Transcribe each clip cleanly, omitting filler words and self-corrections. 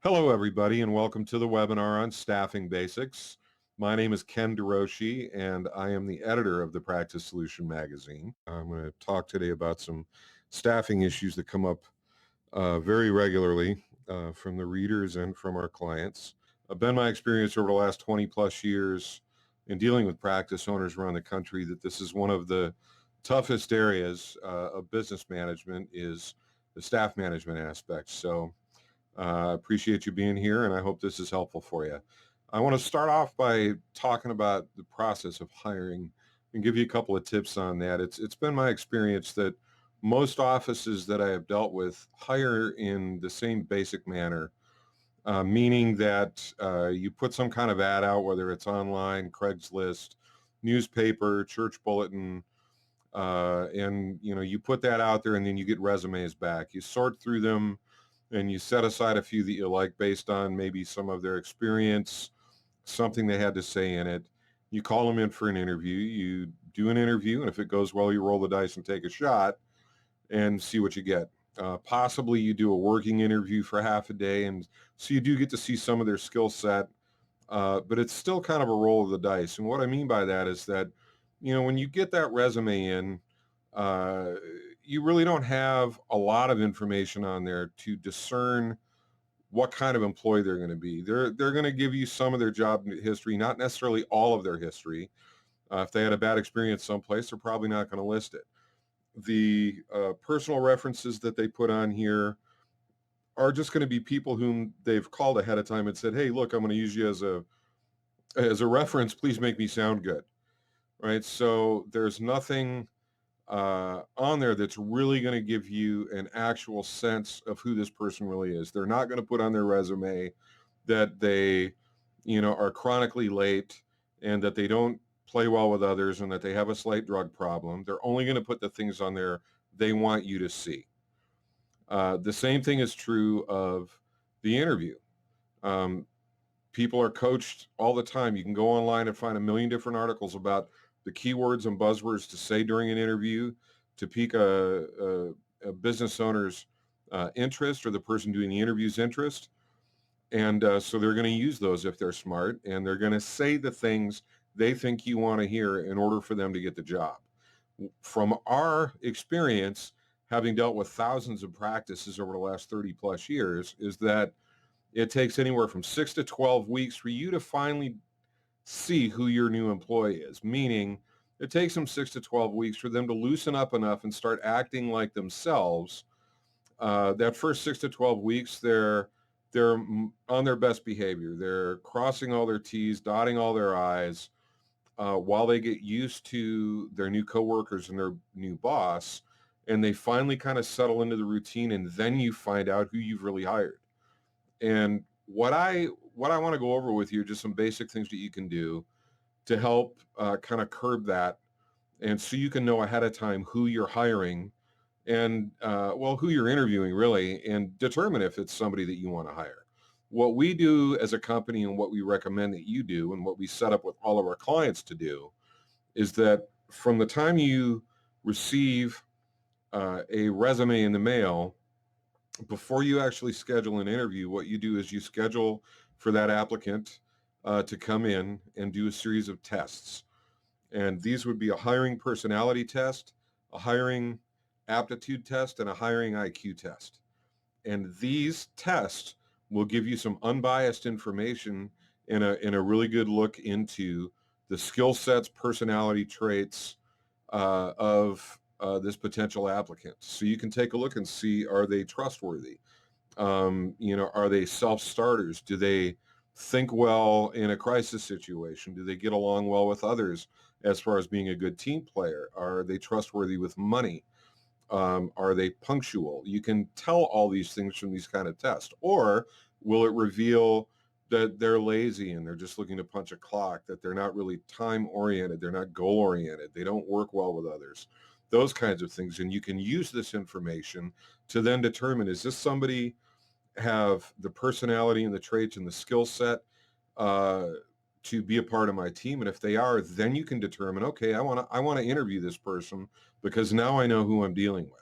Hello, everybody, and welcome to the webinar on staffing basics. My name is Ken DeRouchie, and I am the editor of the Practice Solution magazine. I'm going to talk today about some staffing issues that come up very regularly from the readers and from our clients. It's been my experience over the last 20 plus years in dealing with practice owners around the country that this is one of the toughest areas of business management is the staff management aspect. So I appreciate you being here, and I hope this is helpful for you. I want to start off by talking about the process of hiring and give you a couple of tips on that. It's been my experience that most offices that I have dealt with hire in the same basic manner, meaning that you put some kind of ad out, whether it's online, Craigslist, newspaper, church bulletin, and you put that out there, and then you get resumes back. You sort through them and you set aside a few that you like based on maybe some of their experience, something they had to say in it. You call them in for an interview. You do an interview, and if it goes well, you roll the dice and take a shot and see what you get. Possibly you do a working interview for half a day, and so you do get to see some of their skill set, but it's still kind of a roll of the dice. And what I mean by that is that, when you get that resume in, uh, you really don't have a lot of information on there to discern what kind of employee they're going to be. They're going to give you some of their job history, not necessarily all of their history. If they had a bad experience someplace, they're probably not going to list it. The personal references that they put on here are just going to be people whom they've called ahead of time and said, "Hey, look, I'm going to use you as a reference. Please make me sound good." Right? So there's nothing on there that's really going to give you an actual sense of who this person really is. They're not going to put on their resume that they, are chronically late and that they don't play well with others and that they have a slight drug problem. They're only going to put the things on there they want you to see. The same thing is true of the interview. Um, People are coached all the time. You can go online and find a million different articles about the keywords and buzzwords to say during an interview to pique a business owner's interest or the person doing the interview's interest. And so they're going to use those if they're smart, and they're going to say the things they think you want to hear in order for them to get the job. From our experience, having dealt with thousands of practices over the last 30 plus years, is that it takes anywhere from 6 to 12 weeks for you to finally see who your new employee is, meaning it takes them 6 to 12 weeks for them to loosen up enough and start acting like themselves. That first 6 to 12 weeks, they're on their best behavior. They're crossing all their T's, dotting all their I's, while they get used to their new coworkers and their new boss, and they finally kind of settle into the routine, and then you find out who you've really hired. And what I want to go over with you are just some basic things that you can do to help kind of curb that, and so you can know ahead of time who you're hiring and who you're interviewing really, and determine if it's somebody that you want to hire. What we do as a company and what we recommend that you do and what we set up with all of our clients to do is that from the time you receive a resume in the mail, before you actually schedule an interview, what you do is you schedule for that applicant to come in and do a series of tests. And these would be a hiring personality test, a hiring aptitude test, and a hiring IQ test. And these tests will give you some unbiased information and a really good look into the skill sets, personality traits of this potential applicant. So you can take a look and see, are they trustworthy? Are they self-starters? Do they think well in a crisis situation? Do they get along well with others as far as being a good team player? Are they trustworthy with money? Are they punctual? You can tell all these things from these kind of tests. Or will it reveal that they're lazy and they're just looking to punch a clock, that they're not really time-oriented, they're not goal-oriented, they don't work well with others, those kinds of things. And you can use this information to then determine, is this somebody have the personality and the traits and the skill set to be a part of my team? And if they are, then you can determine, okay, I want to interview this person because now I know who I'm dealing with.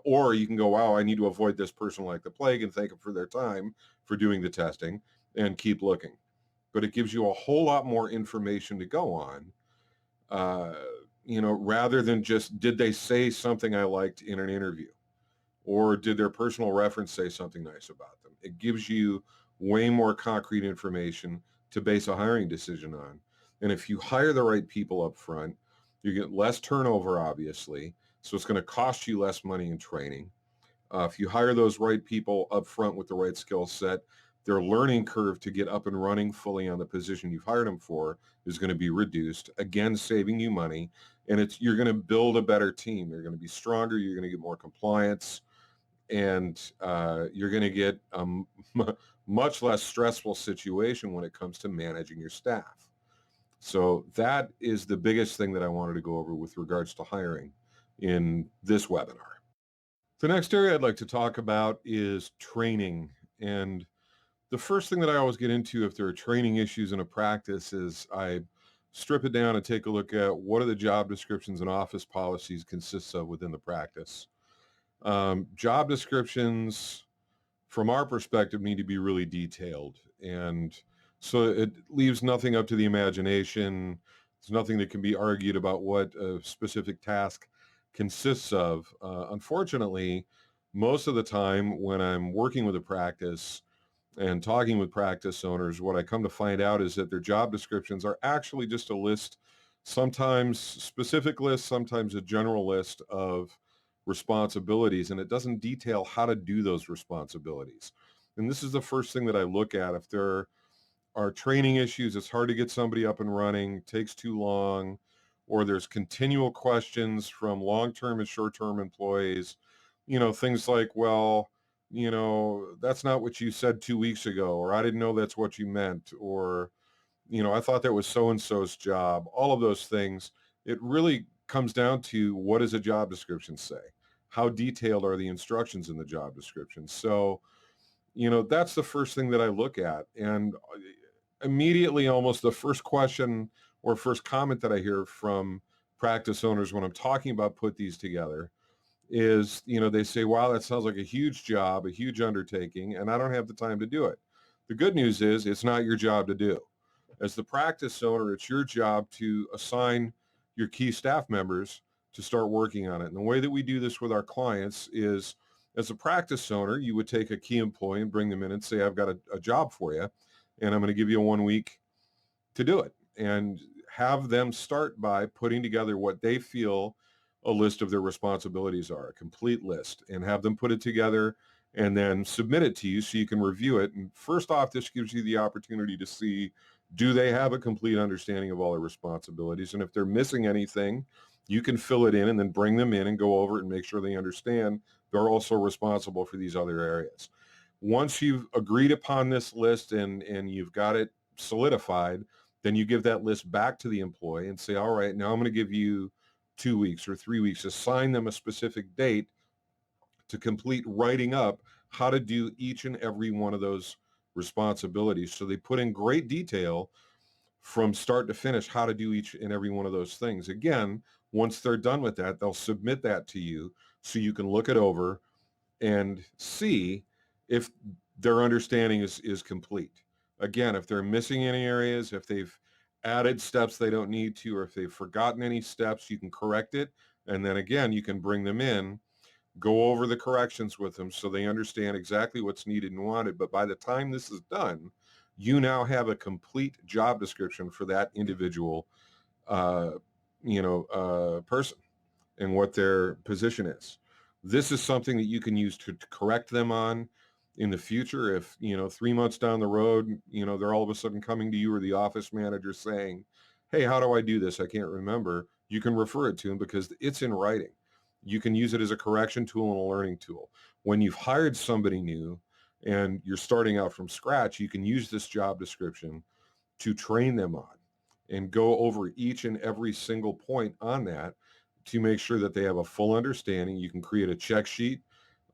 Or you can go, wow, I need to avoid this person like the plague and thank them for their time for doing the testing and keep looking. But it gives you a whole lot more information to go on, rather than just, did they say something I liked in an interview? Or did their personal reference say something nice about them? It gives you way more concrete information to base a hiring decision on. And if you hire the right people up front, you get less turnover, obviously. So it's going to cost you less money in training. If you hire those right people up front with the right skill set, their learning curve to get up and running fully on the position you've hired them for is going to be reduced, again, saving you money. And you're going to build a better team. They're going to be stronger. You're going to get more compliance, and you're going to get a much less stressful situation when it comes to managing your staff. So that is the biggest thing that I wanted to go over with regards to hiring in this webinar. The next area I'd like to talk about is training. And the first thing that I always get into if there are training issues in a practice is I strip it down and take a look at what are the job descriptions and office policies consists of within the practice. Job descriptions, from our perspective, need to be really detailed. And so it leaves nothing up to the imagination. There's nothing that can be argued about what a specific task consists of. Unfortunately, most of the time when I'm working with a practice and talking with practice owners, what I come to find out is that their job descriptions are actually just a list, sometimes specific lists, sometimes a general list of responsibilities, and it doesn't detail how to do those responsibilities. And this is the first thing that I look at. If there are training issues, it's hard to get somebody up and running, takes too long, or there's continual questions from long-term and short-term employees, things like, well, that's not what you said 2 weeks ago, or I didn't know that's what you meant, or, I thought that was so-and-so's job. All of those things, it really comes down to, what does a job description say? How detailed are the instructions in the job description? So, that's the first thing that I look at. And immediately, almost the first question or first comment that I hear from practice owners when I'm talking about put these together is, they say, wow, that sounds like a huge job, a huge undertaking, and I don't have the time to do it. The good news is it's not your job to do. As the practice owner, it's your job to assign your key staff members to start working on it. And the way that we do this with our clients is, as a practice owner, you would take a key employee and bring them in and say, I've got a job for you, and I'm going to give you 1 week to do it. And have them start by putting together what they feel a list of their responsibilities are, a complete list, and have them put it together and then submit it to you so you can review it. And first off, this gives you the opportunity to see, do they have a complete understanding of all their responsibilities? And if they're missing anything, you can fill it in and then bring them in and go over it and make sure they understand they're also responsible for these other areas. Once you've agreed upon this list and you've got it solidified, then you give that list back to the employee and say, all right, now I'm going to give you 2 weeks or 3 weeks, assign them a specific date to complete writing up how to do each and every one of those responsibilities. So they put in great detail from start to finish how to do each and every one of those things. Again, once they're done with that, they'll submit that to you so you can look it over and see if their understanding is complete. Again, if they're missing any areas, if they've added steps they don't need to, or if they've forgotten any steps, you can correct it. And then again, you can bring them in, go over the corrections with them so they understand exactly what's needed and wanted. But by the time this is done, you now have a complete job description for that individual, person and what their position is. This is something that you can use to correct them on in the future. If, 3 months down the road, they're all of a sudden coming to you or the office manager saying, hey, how do I do this? I can't remember. You can refer it to them because it's in writing. You can use it as a correction tool and a learning tool. When you've hired somebody new and you're starting out from scratch, you can use this job description to train them on and go over each and every single point on that to make sure that they have a full understanding. You can create a check sheet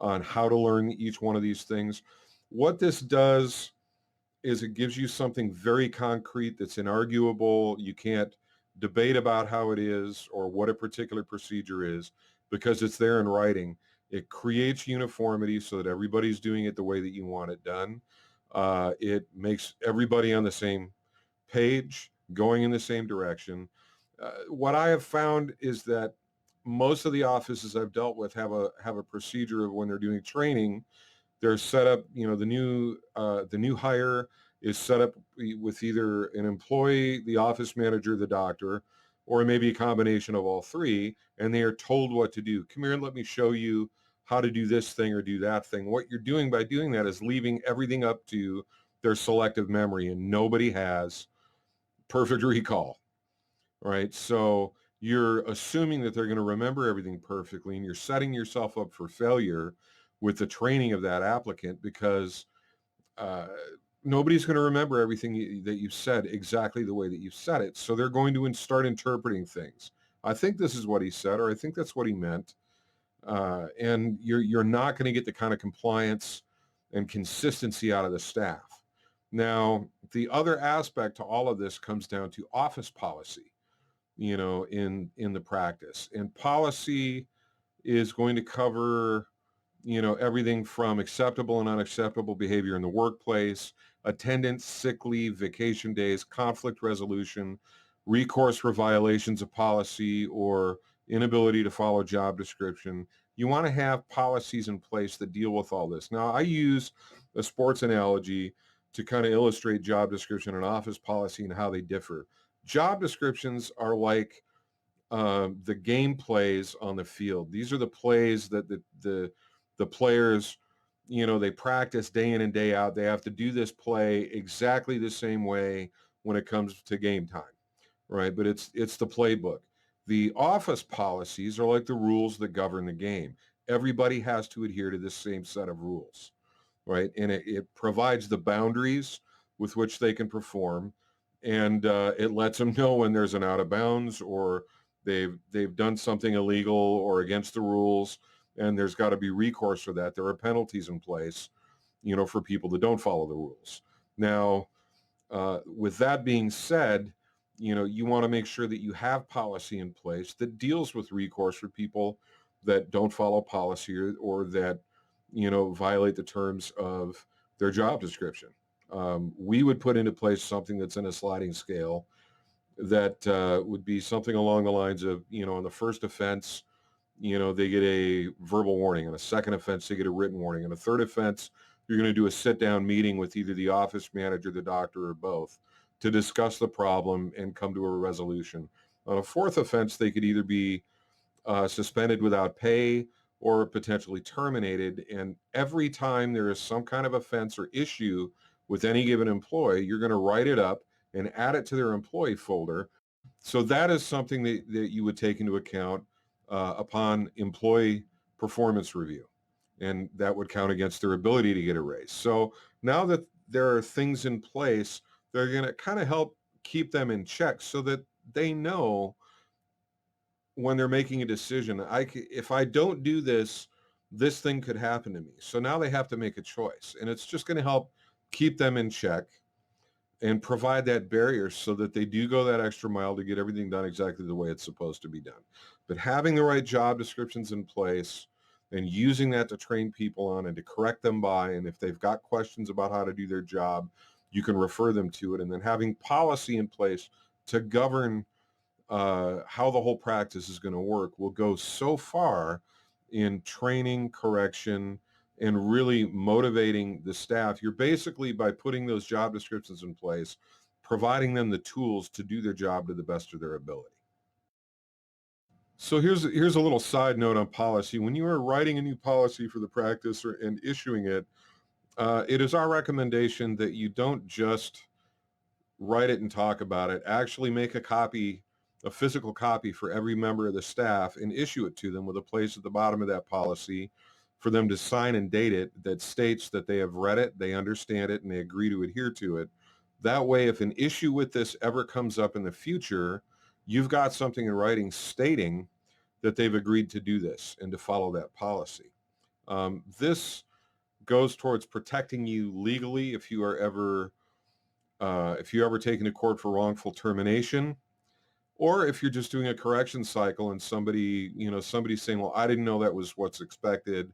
on how to learn each one of these things. What this does is it gives you something very concrete that's inarguable. You can't debate about how it is or what a particular procedure is because it's there in writing. It creates uniformity so that everybody's doing it the way that you want it done. It makes everybody on the same page, going in the same direction. What I have found is that most of the offices I've dealt with have a procedure of when they're doing training, they're set up. The new hire is set up with either an employee, the office manager, the doctor, or maybe a combination of all three, and they are told what to do. Come here and let me show you how to do this thing or do that thing. What you're doing by doing that is leaving everything up to their selective memory, and nobody has perfect recall, right? So you're assuming that they're going to remember everything perfectly, and you're setting yourself up for failure with the training of that applicant because uh, nobody's going to remember everything that you've said exactly the way that you said it. So they're going to start interpreting things. I think this is what he said, or I think that's what he meant. And you're not going to get the kind of compliance and consistency out of the staff. Now, the other aspect to all of this comes down to office policy, in the practice. And policy is going to cover, everything from acceptable and unacceptable behavior in the workplace, attendance, sick leave, vacation days, conflict resolution, recourse for violations of policy or inability to follow job description. You want to have policies in place that deal with all this. Now, I use a sports analogy to kind of illustrate job description and office policy and how they differ. Job descriptions are like the game plays on the field. These are the plays that the players, they practice day in and day out. They have to do this play exactly the same way when it comes to game time, right? But it's the playbook. The office policies are like the rules that govern the game. Everybody has to adhere to this same set of rules, right? And it provides the boundaries with which they can perform, and it lets them know when there's an out of bounds or they've done something illegal or against the rules, and there's got to be recourse for that. There are penalties in place, for people that don't follow the rules. Now, with that being said, you want to make sure that you have policy in place that deals with recourse for people that don't follow policy or that, violate the terms of their job description. We would put into place something that's in a sliding scale that would be something along the lines of, on the first offense, they get a verbal warning. On a second offense, they get a written warning. On a third offense, you're going to do a sit-down meeting with either the office manager, the doctor, or both to discuss the problem and come to a resolution. On a fourth offense, they could either be suspended without pay or potentially terminated. And every time there is some kind of offense or issue with any given employee, you're going to write it up and add it to their employee folder. So that is something that you would take into account upon employee performance review. And that would count against their ability to get a raise. So now that there are things in place, they're going to kind of help keep them in check so that they know when they're making a decision, if I don't do this, this thing could happen to me. So now they have to make a choice. And it's just going to help keep them in check and provide that barrier so that they do go that extra mile to get everything done exactly the way it's supposed to be done. But having the right job descriptions in place and using that to train people on and to correct them by, and if they've got questions about how to do their job, you can refer them to it. And then having policy in place to govern how the whole practice is going to work will go so far in training, correction, and really motivating the staff. You're basically, by putting those job descriptions in place, providing them the tools to do their job to the best of their ability. So here's a little side note on policy. When you are writing a new policy for the practice and issuing it, it is our recommendation that you don't just write it and talk about it. Actually make a copy, a physical copy for every member of the staff and issue it to them with a place at the bottom of that policy for them to sign and date it that states that they have read it, they understand it, and they agree to adhere to it. That way, if an issue with this ever comes up in the future, you've got something in writing stating that they've agreed to do this and to follow that policy. This goes towards protecting you legally if you ever taken to court for wrongful termination, or if you're just doing a correction cycle and somebody's saying, well, I didn't know that was what's expected.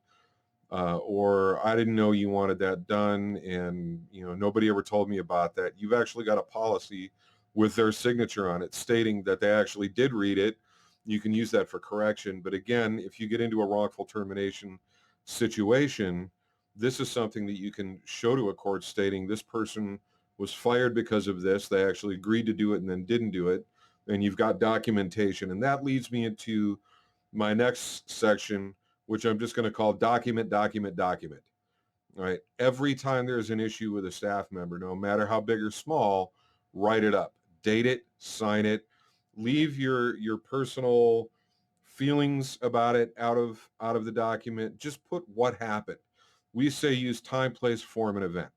or I didn't know you wanted that done, and nobody ever told me about that. You've actually got a policy with their signature on it stating that they actually did read it. You can use that for correction. But again, if you get into a wrongful termination situation, this is something that you can show to a court stating this person was fired because of this. They actually agreed to do it and then didn't do it. And you've got documentation. And that leads me into my next section, which I'm just going to call document, document, document. All right. Every time there's an issue with a staff member, no matter how big or small, write it up, date it, sign it, leave your personal feelings about it out of the document. Just put what happened. We say use time, place, form, and event.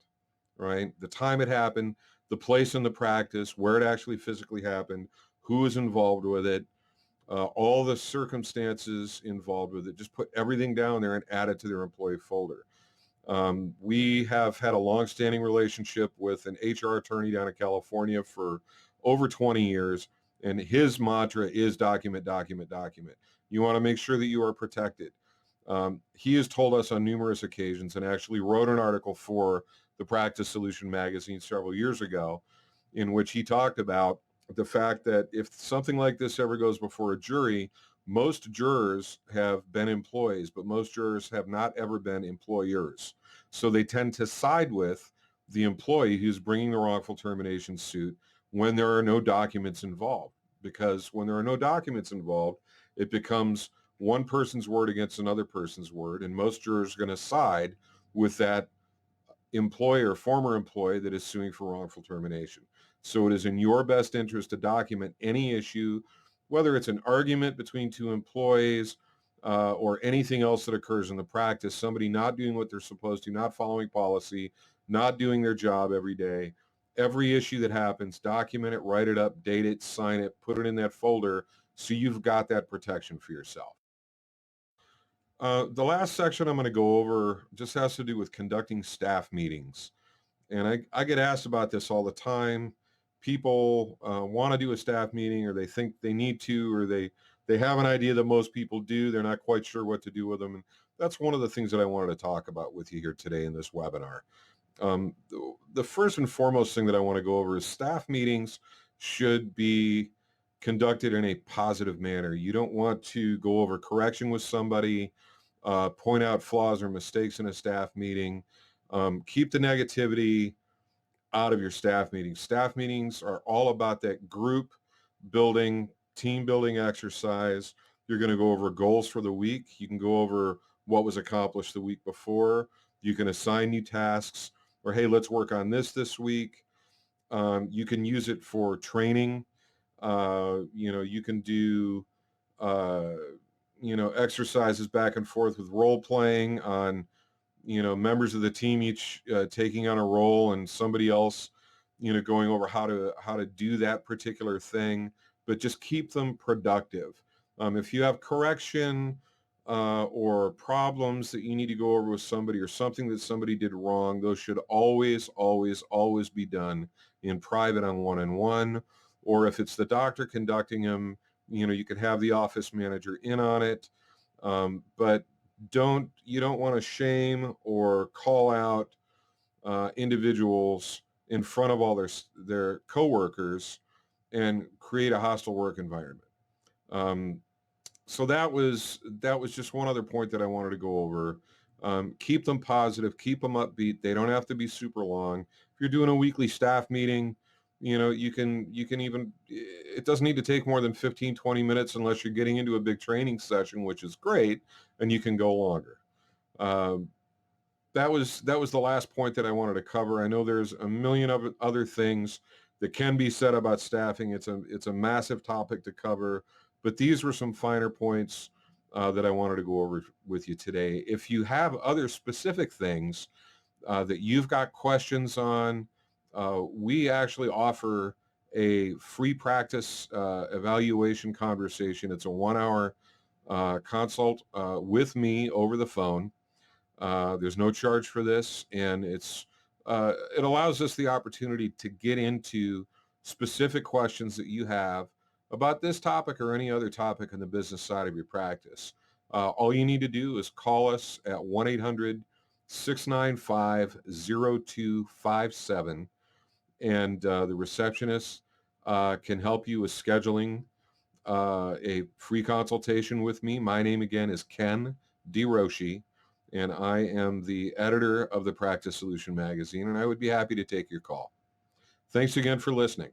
Right? The time it happened, the place in the practice, where it actually physically happened, who was involved with it, all the circumstances involved with it. Just put everything down there and add it to their employee folder. We have had a long-standing relationship with an HR attorney down in California for over 20 years, and his mantra is document, document, document. You want to make sure that you are protected. He has told us on numerous occasions and actually wrote an article for the Practice Solution magazine several years ago in which he talked about the fact that if something like this ever goes before a jury, most jurors have been employees, but most jurors have not ever been employers. So they tend to side with the employee who's bringing the wrongful termination suit when there are no documents involved. Because when there are no documents involved, it becomes one person's word against another person's word, and most jurors are going to side with that employer, former employee that is suing for wrongful termination. So it is in your best interest to document any issue, whether it's an argument between two employees or anything else that occurs in the practice, somebody not doing what they're supposed to, not following policy, not doing their job every day. Every issue that happens, document it, write it up, date it, sign it, put it in that folder so you've got that protection for yourself. The last section I'm going to go over just has to do with conducting staff meetings. And I get asked about this all the time. People want to do a staff meeting, or they think they need to, or they have an idea that most people do. They're not quite sure what to do with them. And that's one of the things that I wanted to talk about with you here today in this webinar. The first and foremost thing that I want to go over is staff meetings should be conducted in a positive manner. You don't want to go over correction with somebody, point out flaws or mistakes in a staff meeting. Keep the negativity out of your staff meetings. Staff meetings are all about that group building, team building exercise. You're going to go over goals for the week. You can go over what was accomplished the week before. You can assign new tasks, or hey, let's work on this week. You can use it for training. You can do exercises back and forth with role playing on members of the team each taking on a role, and somebody else going over how to do that particular thing. But just keep them productive. If you have correction or problems that you need to go over with somebody, or something that somebody did wrong, those should always be done in private on one-on-one. Or if it's the doctor conducting them, you can have the office manager in on it. But you don't want to shame or call out individuals in front of all their coworkers and create a hostile work environment. So that was just one other point that I wanted to go over. Keep them positive, keep them upbeat. They don't have to be super long. If you're doing a weekly staff meeting, you can even, it doesn't need to take more than 15, 20 minutes unless you're getting into a big training session, which is great, and you can go longer. That was the last point that I wanted to cover. I know there's a million of other things that can be said about staffing. It's a massive topic to cover, but these were some finer points that I wanted to go over with you today. If you have other specific things that you've got questions on, we actually offer a free practice evaluation conversation. It's a 1-hour consult with me over the phone. There's no charge for this, and it allows us the opportunity to get into specific questions that you have about this topic or any other topic in the business side of your practice. All you need to do is call us at 1-800-695-0257, and the receptionist can help you with scheduling a free consultation with me. My name again is Ken DeRouchie, and I am the editor of the Practice Solution magazine, and I would be happy to take your call. Thanks again for listening.